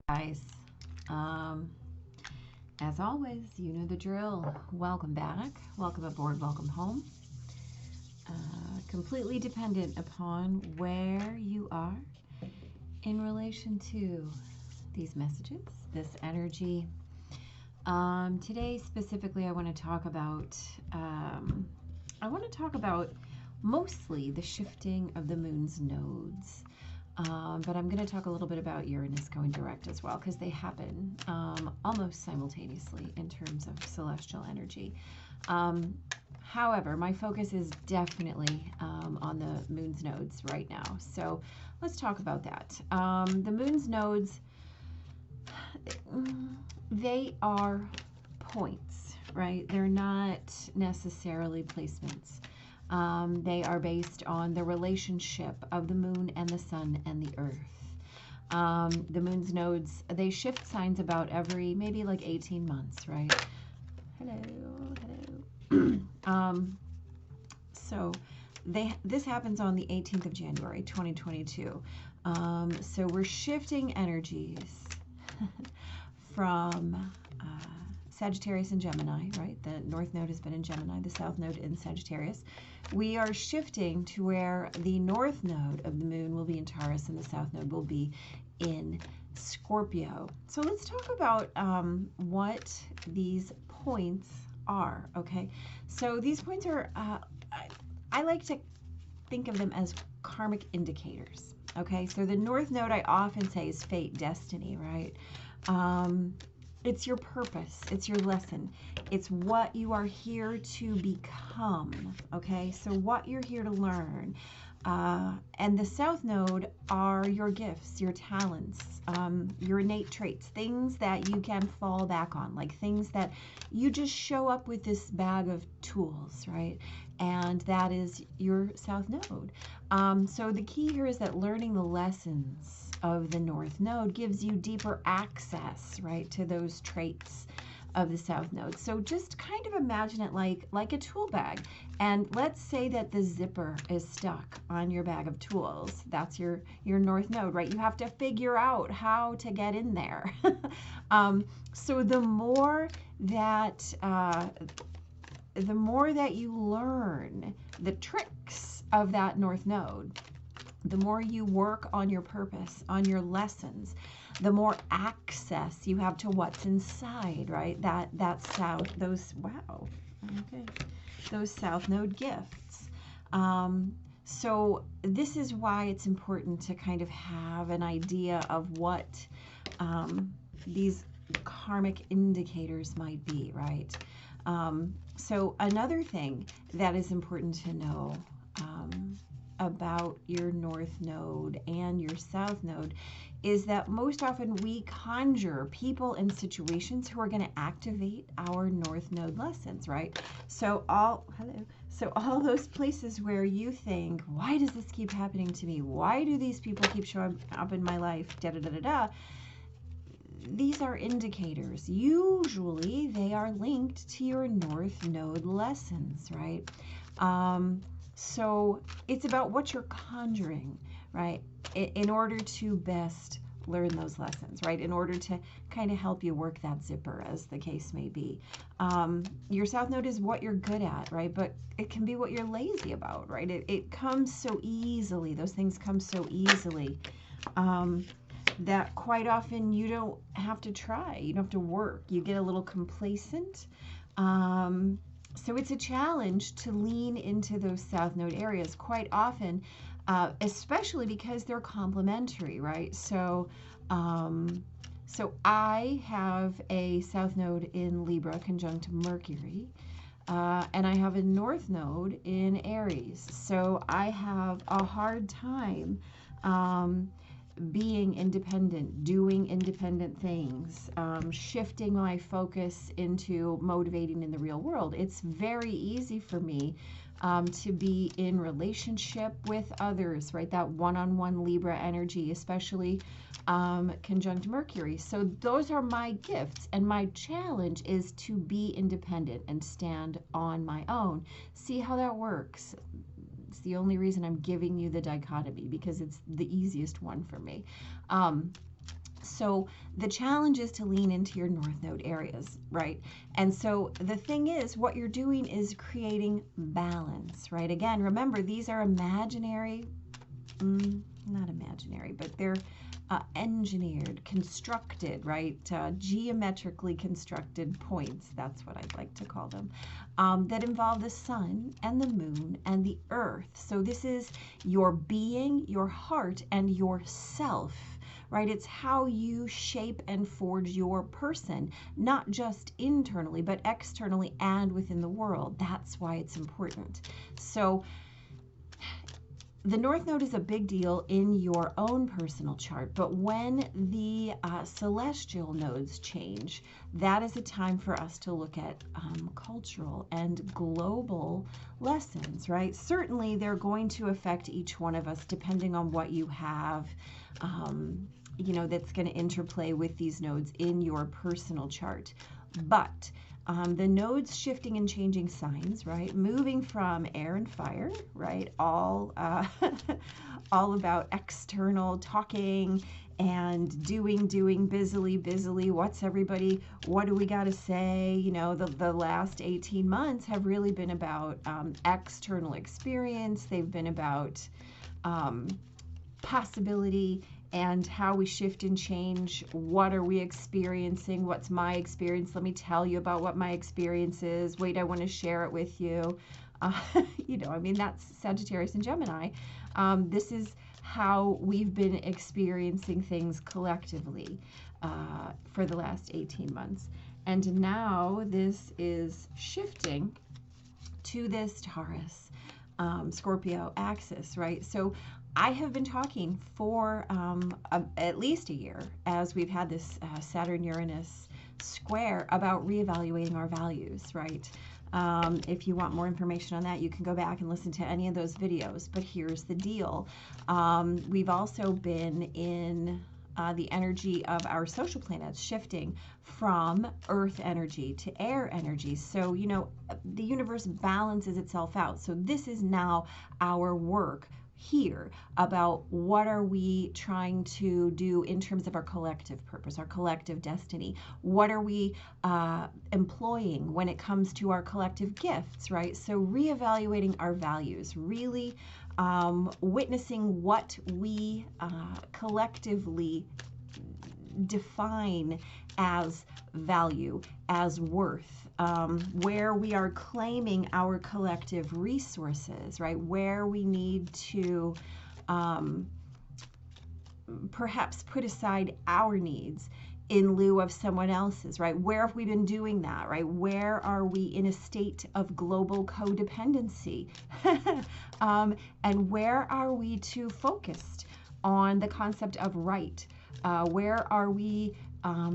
Guys, as always, you know the drill. Welcome back, welcome aboard, welcome home. Completely dependent upon where you are in relation to these messages, this energy. Today specifically, I want to talk about mostly the shifting of the moon's nodes. But I'm going to talk a little bit about Uranus going direct as well, because they happen almost simultaneously in terms of celestial energy. However, my focus is definitely on the moon's nodes right now. So let's talk about that. The moon's nodes, they are points, right? They're not necessarily placements. They are based on the relationship of the moon and the sun and the earth. The moon's nodes, they shift signs about every maybe like 18 months, right? Hello. So this happens on the 18th of January 2022. So we're shifting energies from Sagittarius and Gemini, right? The north node has been in Gemini, the south node in Sagittarius. We are shifting to where the north node of the moon will be in Taurus and the south node will be in Scorpio. So let's talk about what these points are, okay? So these points are, I like to think of them as karmic indicators, okay? So the north node, I often say, is fate, destiny, right? It's your purpose. It's your lesson. It's what you are here to become, okay? So what you're here to learn. And the south node are your gifts, your talents, your innate traits, things that you can fall back on, like things that you just show up with this bag of tools, right? And that is your south node. So the key here is that learning the lessons of the north node gives you deeper access, right, to those traits of the south node. So just kind of imagine it like a tool bag. And let's say that the zipper is stuck on your bag of tools. That's your north node, right? You have to figure out how to get in there. So the more that you learn the tricks of that north node, the more you work on your purpose, on your lessons, the more access you have to what's inside, right? That south, those south node gifts. So this is why it's important to kind of have an idea of what these karmic indicators might be, right? So another thing that is important to know about your north node and your south node is that most often we conjure people and situations who are going to activate our north node lessons, right? So all those places where you think, why does this keep happening to me? Why do these people keep showing up in my life? These are indicators. Usually they are linked to your north node lessons, right? So it's about what you're conjuring, right? In order to best learn those lessons, right? In order to kind of help you work that zipper, as the case may be. Your south node is what you're good at, right? But it can be what you're lazy about, right? It comes so easily. Those things come so easily that quite often you don't have to try. You don't have to work. You get a little complacent. So it's a challenge to lean into those south node areas quite often, especially because they're complementary, right? So I have a south node in Libra conjunct Mercury, and I have a north node in Aries. So I have a hard time being independent, doing independent things, shifting my focus into motivating in the real world. It's very easy for me to be in relationship with others, right? That one-on-one Libra energy, especially conjunct Mercury. So those are my gifts, and my challenge is to be independent and stand on my own. See how that works. It's the only reason I'm giving you the dichotomy, because it's the easiest one for me. So the challenge is to lean into your North Node areas, right? And so the thing is, what you're doing is creating balance, right? Again, remember, these are imaginary, not imaginary, but they're engineered, constructed, right? Geometrically constructed points, that's what I'd like to call them, that involve the sun and the moon and the earth. So this is your being, your heart, and yourself, right? It's how you shape and forge your person, not just internally, but externally and within the world. That's why it's important. So the North Node is a big deal in your own personal chart, but when the celestial nodes change, that is a time for us to look at cultural and global lessons, right? Certainly, they're going to affect each one of us depending on what you have, you know, that's going to interplay with these nodes in your personal chart. But the nodes shifting and changing signs, right? Moving from air and fire, right? All about external talking and doing, busily. What's everybody? What do we got to say? You know, the last 18 months have really been about external experience. They've been about possibility and how we shift and change. What are we experiencing? What's my experience? Let me tell you about what my experience is. Wait, I want to share it with you. You know, I mean, that's Sagittarius and Gemini. This is how we've been experiencing things collectively for the last 18 months. And now this is shifting to this Taurus Scorpio axis, right? So I have been talking for at least a year, as we've had this Saturn-Uranus square, about reevaluating our values, right? If you want more information on that, you can go back and listen to any of those videos. But here's the deal. We've also been in the energy of our social planets shifting from earth energy to air energy. So, you know, the universe balances itself out. So this is now our work here about what are we trying to do in terms of our collective purpose, our collective destiny. What are we employing when it comes to our collective gifts, right? So reevaluating our values, really witnessing what we collectively define as value, as worth, where we are claiming our collective resources, right? Where we need to perhaps put aside our needs in lieu of someone else's, right? Where have we been doing that, right? Where are we in a state of global codependency? And where are we too focused on the concept of right? Where are we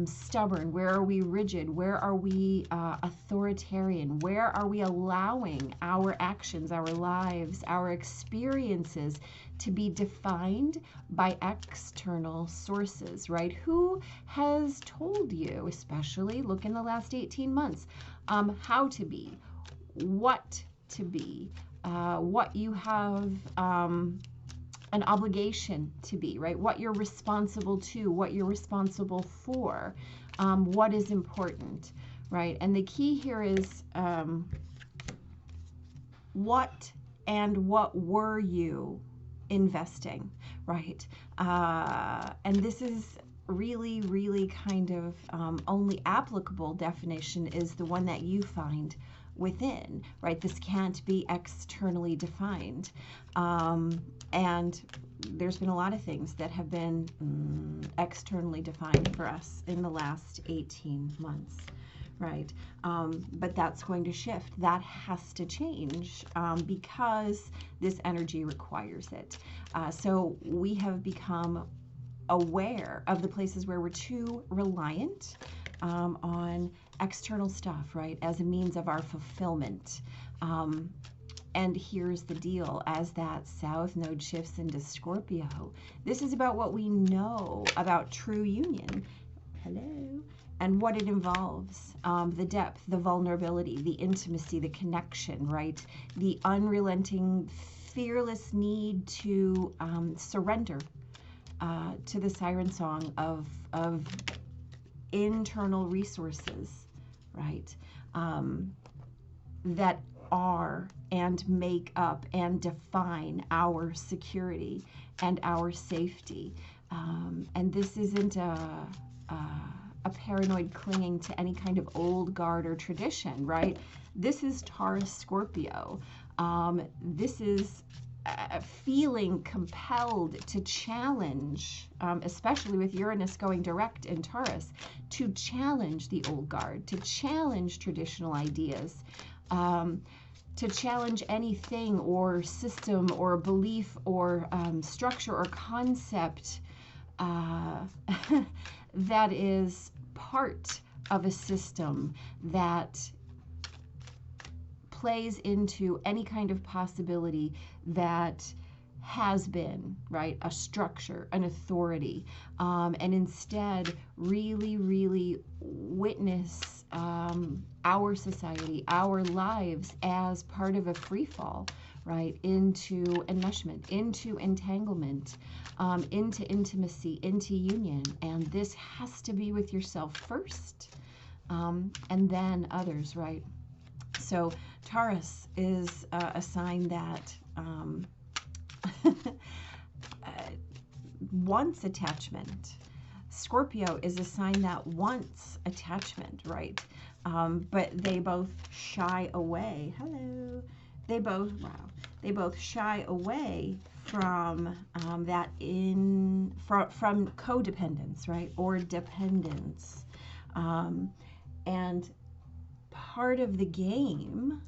stubborn? Where are we rigid? Where are we authoritarian? Where are we allowing our actions, our lives, our experiences to be defined by external sources, right? Who has told you, especially look in the last 18 months, how to be, what to be, what you have an obligation to be, right? What you're responsible to, what you're responsible for, what is important, right? And the key here is what were you investing, right? And this is really, really kind of only applicable definition is the one that you find within, right? This can't be externally defined. And there's been a lot of things that have been externally defined for us in the last 18 months, right? But that's going to shift. That has to change because this energy requires it. So we have become aware of the places where we're too reliant on external stuff, right, as a means of our fulfillment. And here's the deal, as that South Node shifts into Scorpio, this is about what we know about true union. Hello. And what it involves, the depth, the vulnerability, the intimacy, the connection, right? The unrelenting, fearless need to surrender to the siren song of internal resources, right? That are and make up and define our security and our safety. And this isn't a paranoid clinging to any kind of old guard or tradition, right? This is Taurus Scorpio. This is feeling compelled to challenge, especially with Uranus going direct in Taurus, to challenge the old guard, to challenge traditional ideas, to challenge anything or system or belief or structure or concept that is part of a system that plays into any kind of possibility that has been, right, a structure, an authority, and instead really, really witness our society, our lives as part of a free fall, right, into enmeshment, into entanglement, into intimacy, into union. And this has to be with yourself first, and then others, right? So Taurus is a sign that wants attachment. Scorpio is a sign that wants attachment, right? But they both shy away. Hello. They both shy away from that from codependence, right? Or dependence. And part of the game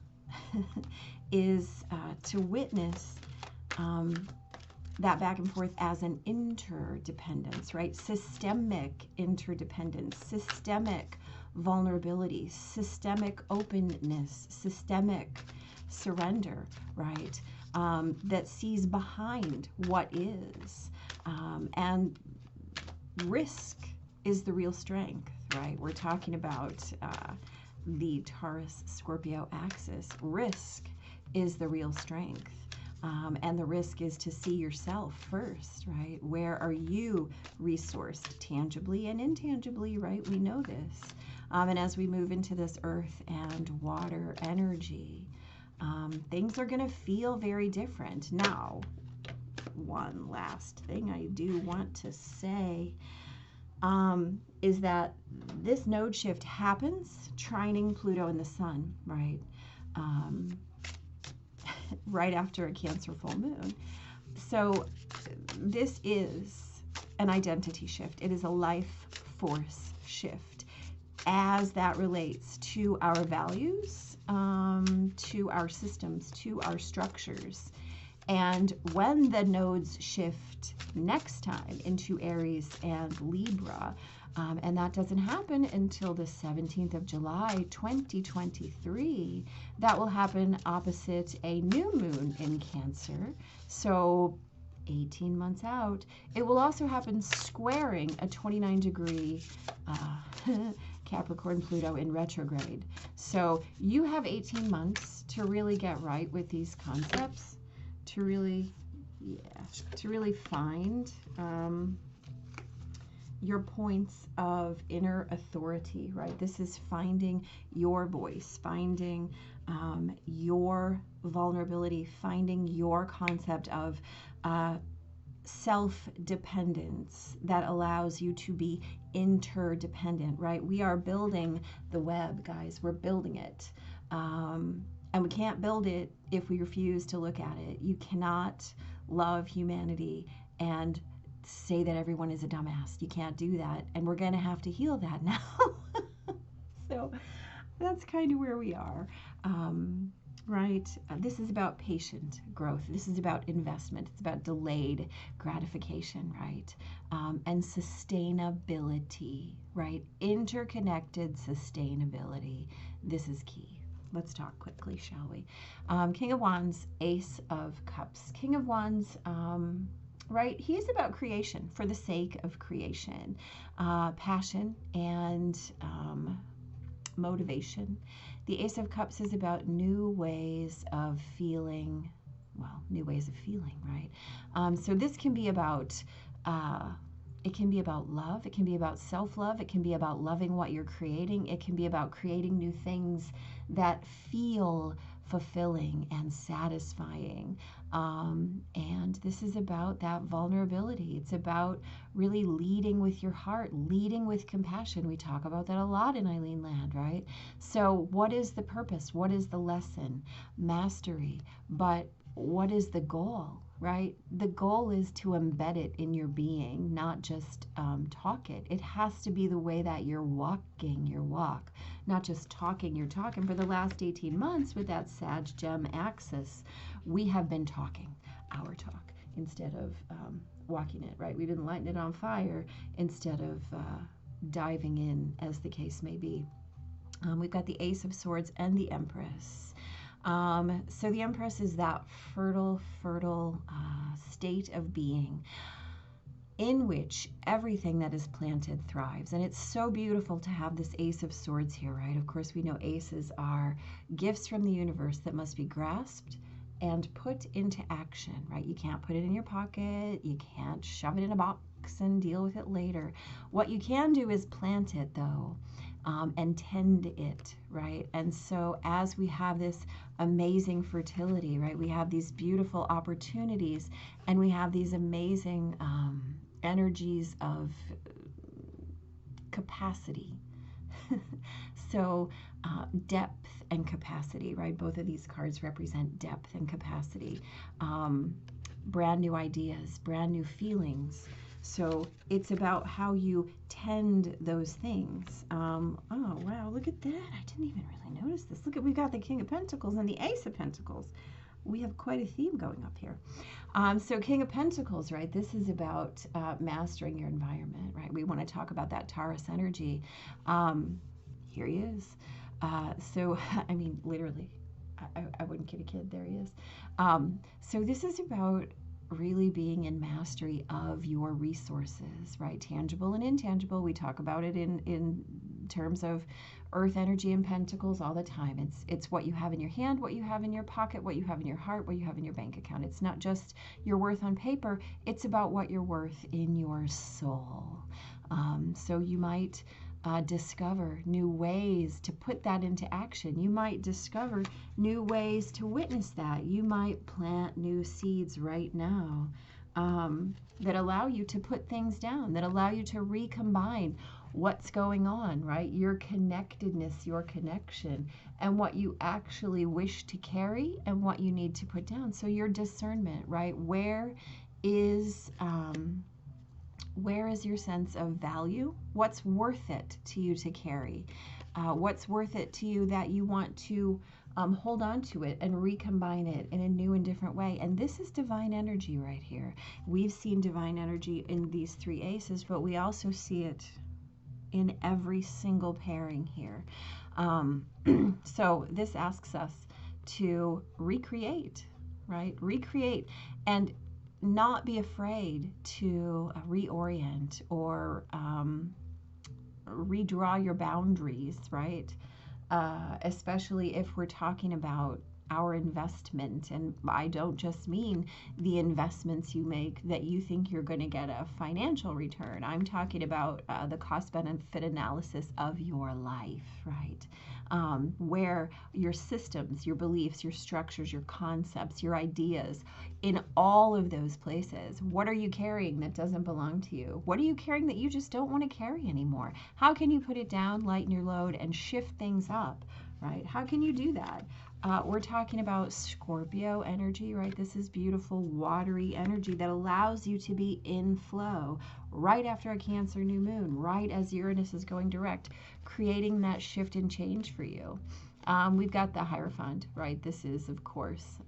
is to witness that back and forth as an interdependence, right? Systemic interdependence, systemic vulnerability, systemic openness, systemic surrender, right? That sees behind what is. And risk is the real strength, right? We're talking about the Taurus Scorpio axis. Risk is the real strength. And the risk is to see yourself first, right? Where are you resourced tangibly and intangibly, right? We know this. And as we move into this earth and water energy, things are going to feel very different. Now, one last thing I do want to say is that this node shift happens trining Pluto and the Sun, right? Right after a Cancer full moon. So this is an identity shift. It is a life force shift as that relates to our values, to our systems, to our structures. And when the nodes shift next time into Aries and Libra, and that doesn't happen until the 17th of July, 2023, that will happen opposite a new moon in Cancer. So 18 months out. It will also happen squaring a 29-degree Capricorn Pluto in retrograde. So you have 18 months to really get right with these concepts, to really find your points of inner authority, right? This is finding your voice, finding your vulnerability, finding your concept of self-dependence that allows you to be interdependent, right? We are building the web, guys. We're building it. And we can't build it if we refuse to look at it. You cannot love humanity and say that everyone is a dumbass. You can't do that. And we're going to have to heal that now. So that's kind of where we are. Right? This is about patient growth. This is about investment. It's about delayed gratification, right? And sustainability, right? Interconnected sustainability. This is key. Let's talk quickly, shall we? King of Wands, Ace of Cups. King of Wands, right? He's about creation for the sake of creation, passion and motivation. The Ace of Cups is about new ways of feeling, well, new ways of feeling, right? So this can be about It can be about love. It can be about self-love. It can be about loving what you're creating. It can be about creating new things that feel fulfilling and satisfying. And this is about that vulnerability. It's about really leading with your heart, leading with compassion. We talk about that a lot in Eileen Land, right? So what is the purpose? What is the lesson? Mastery. But what is the goal? Right? The goal is to embed it in your being, not just talk it. It has to be the way that you're walking your walk, not just talking your talk. And for the last 18 months with that Sag-Gem axis, we have been talking our talk instead of walking it, right? We've been lighting it on fire instead of diving in, as the case may be. We've got the Ace of Swords and the Empress. So the Empress is that fertile state of being in which everything that is planted thrives. And it's so beautiful to have this Ace of Swords here, right? Of course, we know aces are gifts from the universe that must be grasped and put into action, right? You can't put it in your pocket. You can't shove it in a box and deal with it later. What you can do is plant it, though. And tend it, right? And so as we have this amazing fertility, right, we have these beautiful opportunities, and we have these amazing energies of capacity. So depth and capacity, right? Both of these cards represent depth and capacity. Brand new ideas, brand new feelings. So it's about how you tend those things. Oh, wow, look at that. I didn't even really notice this. Look at, we've got the King of Pentacles and the Ace of Pentacles. We have quite a theme going up here. So King of Pentacles, right? This is about mastering your environment, right? We want to talk about that Taurus energy. Here he is. So, I mean, literally, I wouldn't kid a kid. There he is. So this is about really being in mastery of your resources, right? Tangible and intangible. We talk about it in terms of earth energy and pentacles all the time. It's what you have in your hand, what you have in your pocket, what you have in your heart, what you have in your bank account. It's not just your worth on paper. It's about what you're worth in your soul. So you might discover new ways to put that into action. You might discover new ways to witness that. You might plant new seeds right now that allow you to put things down, that allow you to recombine what's going on, right? Your connectedness, your connection, and what you actually wish to carry and what you need to put down. So your discernment, right? Where is your sense of value? What's worth it to you to carry? What's worth it to you that you want to hold on to it and recombine it in a new and different way? And this is divine energy right here. We've seen divine energy in these three aces, but we also see it in every single pairing here. So this asks us to recreate, right? Recreate and not be afraid to reorient or redraw your boundaries, right? Especially if we're talking about our investment. And I don't just mean the investments you make that you think you're going to get a financial return. I'm talking about the cost-benefit analysis of your life, right? Where your systems, your beliefs, your structures, your concepts, your ideas, in all of those places, what are you carrying that doesn't belong to you? What are you carrying that you just don't want to carry anymore? How can you put it down, lighten your load, and shift things up, right? How can you do that? We're talking about Scorpio energy, right? This is beautiful, watery energy that allows you to be in flow right after a Cancer new moon, right as Uranus is going direct, creating that shift and change for you. We've got the Hierophant, right? This is, of course,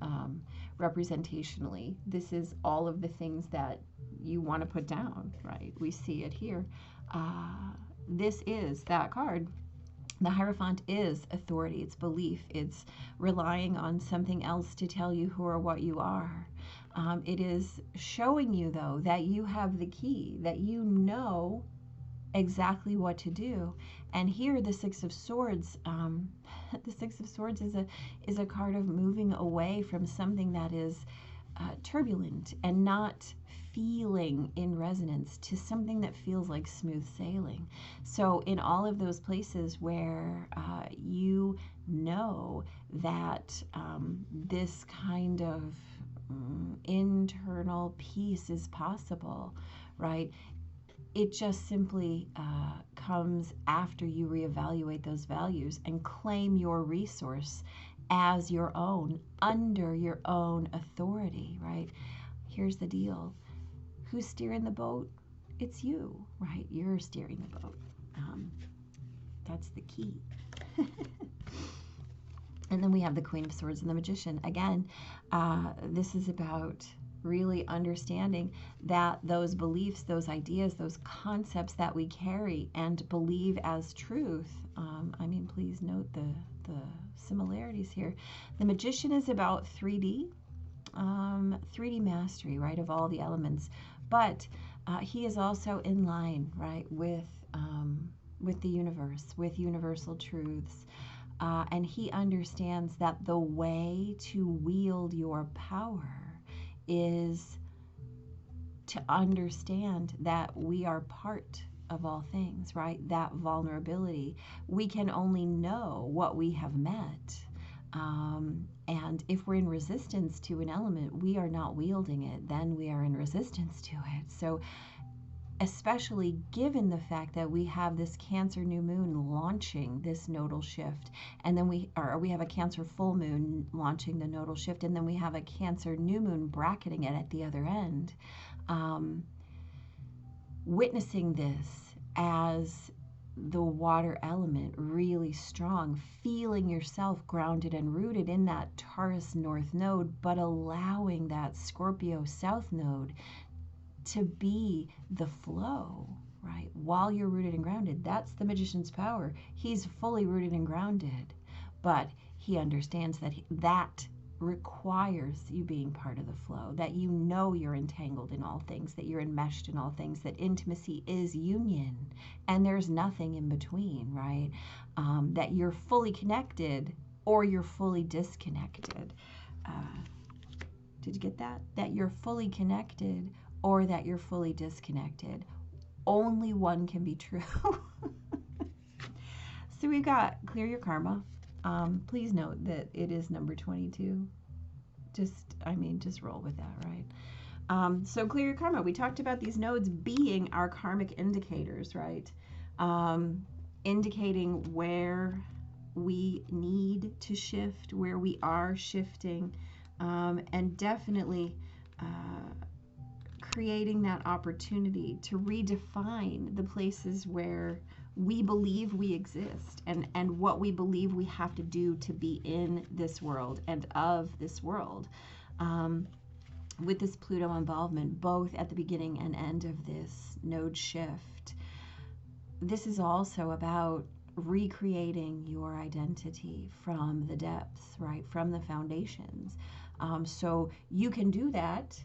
representationally, this is all of the things that you want to put down, right? We see it here. This is that card. The Hierophant is authority, it's belief, it's relying on something else to tell you who or what you are. It is showing you, though, that you have the key, that you know exactly what to do. And here, the Six of Swords, the Six of Swords is a card of moving away from something that is turbulent and not feeling in resonance to something that feels like smooth sailing. So in all of those places where you know that this kind of internal peace is possible, right? It just simply comes after you reevaluate those values and claim your resource as your own, under your own authority, right? Here's the deal. Who's steering the boat? It's you, right? You're steering the boat. That's the key. And then we have the Queen of Swords and the Magician. Again, this is about really understanding that those beliefs, those ideas, those concepts that we carry and believe as truth, I mean, please note the similarities here. The Magician is about 3D mastery, right, of all the elements, but he is also in line, right, with the universe, with universal truths. And he understands that the way to wield your power is to understand that we are part of all things, right? That vulnerability. We can only know what we have met. And if we're in resistance to an element, we are not wielding it, then we are in resistance to it. So especially given the fact that we have this Cancer new moon launching this nodal shift, and then we have a Cancer full moon launching the nodal shift, and then we have a Cancer new moon bracketing it at the other end. Witnessing this as the water element really strong, feeling yourself grounded and rooted in that Taurus north node, but allowing that Scorpio south node to be the flow, right? While you're rooted and grounded, that's the Magician's power. He's fully rooted and grounded, but he understands that that requires you being part of the flow, that you know you're entangled in all things, that you're enmeshed in all things, that intimacy is union, and there's nothing in between, right? That you're fully connected or you're fully disconnected. Did you get that? That you're fully connected or that you're fully disconnected. Only one can be true. So we've got clear your karma. Please note that it is number 22. Just roll with that, right? So clear your karma. We talked about these nodes being our karmic indicators, right? Indicating where we need to shift, where we are shifting, and definitely creating that opportunity to redefine the places where we believe we exist and what we believe we have to do to be in this world and of this world. With this Pluto involvement, both at the beginning and end of this node shift, this is also about recreating your identity from the depths, right? From the foundations. So you can do that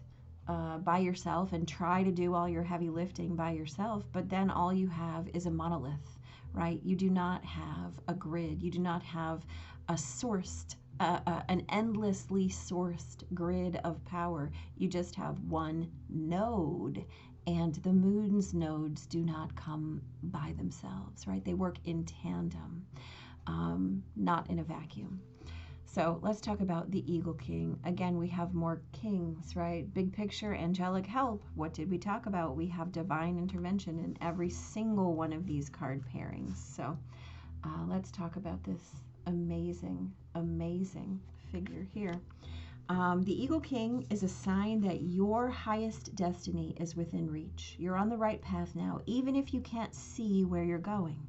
by yourself and try to do all your heavy lifting by yourself, but then all you have is a monolith, right? You do not have a grid. You do not have a sourced, an endlessly sourced grid of power. You just have one node, and the moon's nodes do not come by themselves, right? They work in tandem, not in a vacuum. So let's talk about the Eagle King. Again, we have more kings, right? Big picture, angelic help. What did we talk about? We have divine intervention in every single one of these card pairings. So let's talk about this amazing, amazing figure here. The Eagle King is a sign that your highest destiny is within reach. You're on the right path now, even if you can't see where you're going.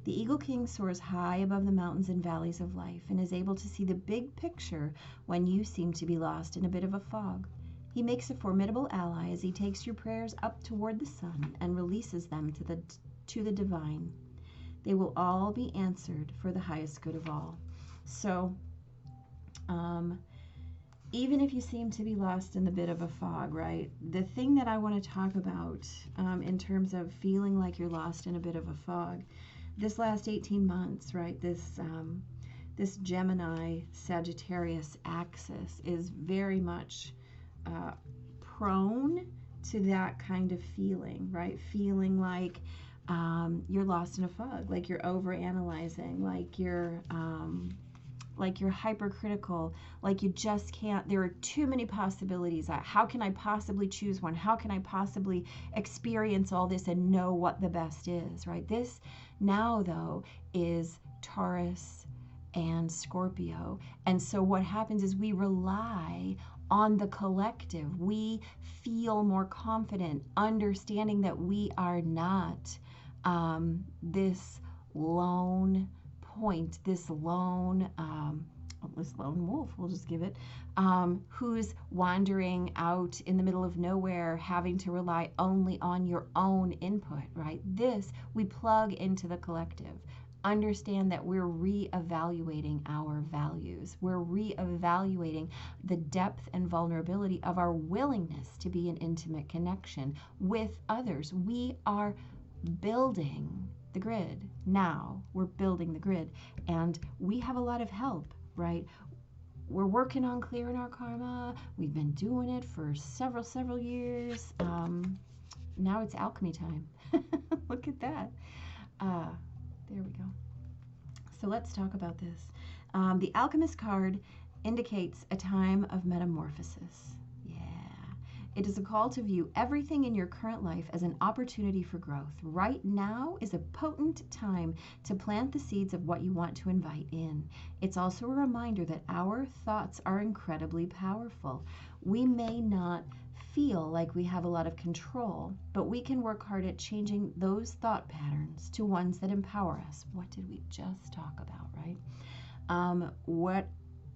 The Eagle King soars high above the mountains and valleys of life and is able to see the big picture when you seem to be lost in a bit of a fog. He makes a formidable ally as he takes your prayers up toward the sun and releases them to the divine. They will all be answered for the highest good of all. So, even if you seem to be lost in a bit of a fog, right? The thing that I want to talk about in terms of feeling like you're lost in a bit of a fog, this last 18 months, right, this Gemini Sagittarius axis is very much prone to that kind of feeling, right? Feeling like you're lost in a fog, like you're overanalyzing, like you're hypercritical, like you just can't, there are too many possibilities. How can I possibly choose one? How can I possibly experience all this and know what the best is, right? This now, though, is Taurus and Scorpio. And so what happens is we rely on the collective. We feel more confident, understanding that we are not this lone point, this lone wolf, we'll just give it, who's wandering out in the middle of nowhere, having to rely only on your own input, right? This, we plug into the collective. Understand that we're reevaluating our values. We're reevaluating the depth and vulnerability of our willingness to be in intimate connection with others. We are building the grid. Now we're building the grid, and we have a lot of help, right? We're working on clearing our karma. We've been doing it for several years. Now it's alchemy time. Look at that. There we go. So let's talk about this. The Alchemist card indicates a time of metamorphosis. It is a call to view everything in your current life as an opportunity for growth. Right now is a potent time to plant the seeds of what you want to invite in. It's also a reminder that our thoughts are incredibly powerful. We may not feel like we have a lot of control, but we can work hard at changing those thought patterns to ones that empower us. What did we just talk about, right?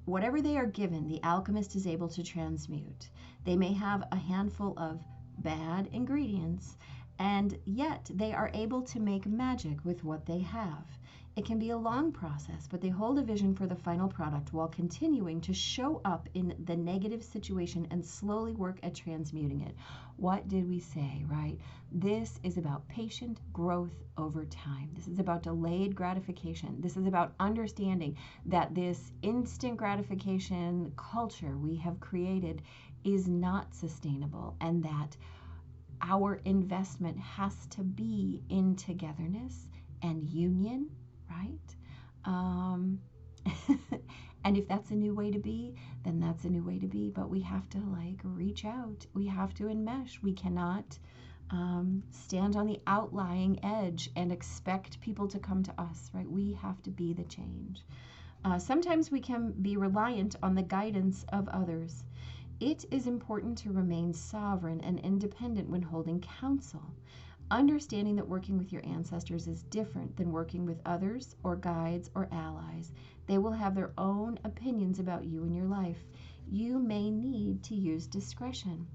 Whatever they are given, the alchemist is able to transmute. They may have a handful of bad ingredients, and yet they are able to make magic with what they have. It can be a long process, but they hold a vision for the final product while continuing to show up in the negative situation and slowly work at transmuting it. What did we say, right? This is about patient growth over time. This is about delayed gratification. This is about understanding that this instant gratification culture we have created is not sustainable, and that our investment has to be in togetherness and union, right? And if that's a new way to be, then that's a new way to be. But we have to reach out. We have to enmesh. We cannot stand on the outlying edge and expect people to come to us, right? We have to be the change. Sometimes we can be reliant on the guidance of others. It is important to remain sovereign and independent when holding counsel. Understanding that working with your ancestors is different than working with others or guides or allies. They will have their own opinions about you and your life. You may need to use discretion,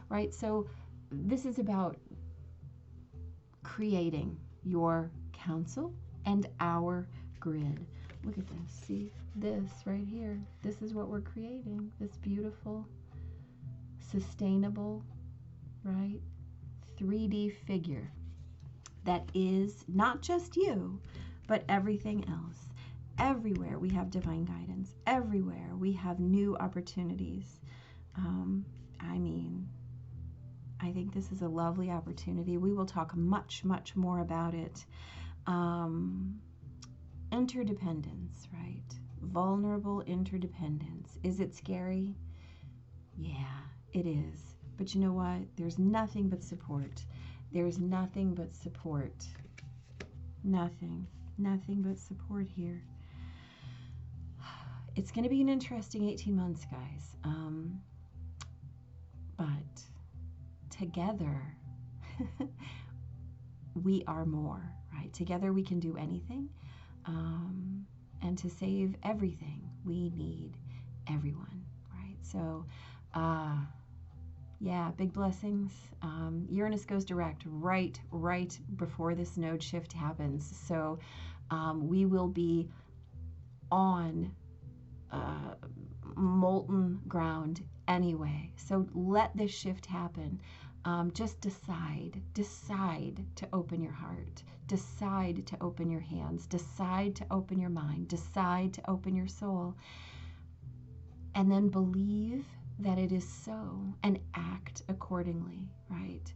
right? So this is about creating your counsel and our grid. Look at this. See this right here. This is what we're creating. This beautiful, sustainable, right, 3D figure that is not just you, but everything else. Everywhere we have divine guidance. Everywhere we have new opportunities. I think this is a lovely opportunity. We will talk much more about it. Interdependence, right? Vulnerable interdependence. Is it scary? Yeah, it is. But you know what? There's nothing but support. There's nothing but support. Nothing but support here. It's going to be an interesting 18 months, guys. But together, we are more, right? Together we can do anything. And to save everything, we need everyone, right? So, yeah, big blessings. Uranus goes direct right before this node shift happens. So we will be on molten ground anyway. So let this shift happen. Just decide to open your heart. Decide to open your hands. Decide to open your mind. Decide to open your soul. And then believe that it is so, and act accordingly, right?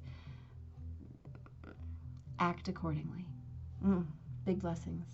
Act accordingly. Big blessings.